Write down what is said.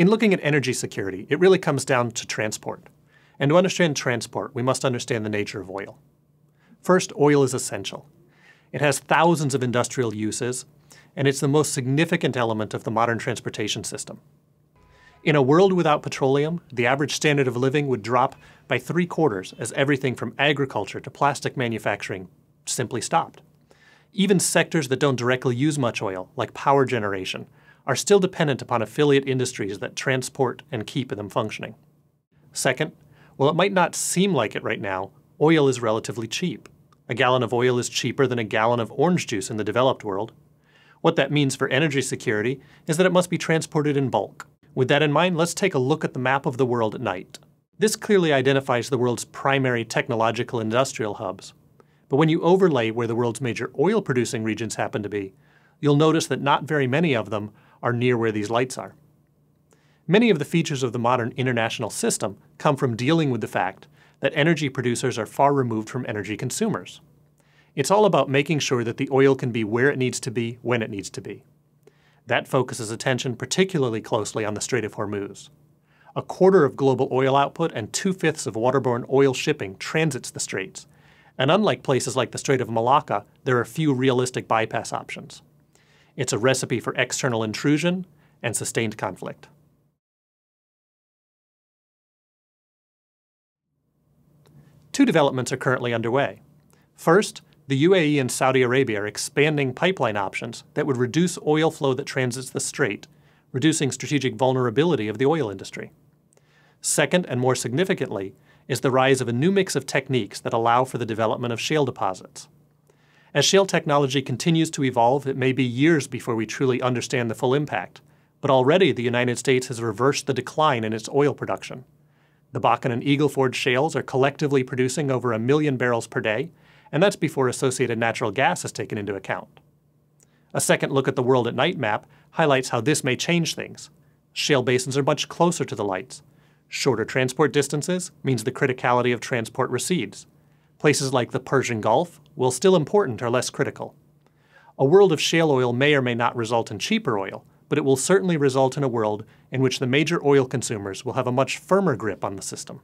In looking at energy security, it really comes down to transport. And to understand transport, we must understand the nature of oil. First, oil is essential. It has thousands of industrial uses, and it's the most significant element of the modern transportation system. In a world without petroleum, the average standard of living would drop by 3/4 as everything from agriculture to plastic manufacturing simply stopped. Even sectors that don't directly use much oil, like power generation, are still dependent upon affiliate industries that transport and keep them functioning. Second, while it might not seem like it right now, oil is relatively cheap. A gallon of oil is cheaper than a gallon of orange juice in the developed world. What that means for energy security is that it must be transported in bulk. With that in mind, let's take a look at the map of the world at night. This clearly identifies the world's primary technological industrial hubs. But when you overlay where the world's major oil-producing regions happen to be, you'll notice that not very many of them are near where these lights are. Many of the features of the modern international system come from dealing with the fact that energy producers are far removed from energy consumers. It's all about making sure that the oil can be where it needs to be, when it needs to be. That focuses attention particularly closely on the Strait of Hormuz. 1/4 of global oil output and 2/5 of waterborne oil shipping transits the straits, and unlike places like the Strait of Malacca, there are few realistic bypass options. It's a recipe for external intrusion and sustained conflict. Two developments are currently underway. First, the UAE and Saudi Arabia are expanding pipeline options that would reduce oil flow that transits the strait, reducing strategic vulnerability of the oil industry. Second, and more significantly, is the rise of a new mix of techniques that allow for the development of shale deposits. As shale technology continues to evolve, it may be years before we truly understand the full impact, but already the United States has reversed the decline in its oil production. The Bakken and Eagle Ford shales are collectively producing over 1 million barrels per day, and that's before associated natural gas is taken into account. A second look at the world at night map highlights how this may change things. Shale basins are much closer to the lights. Shorter transport distances means the criticality of transport recedes. Places like the Persian Gulf, while still important, are less critical. A world of shale oil may or may not result in cheaper oil, but it will certainly result in a world in which the major oil consumers will have a much firmer grip on the system.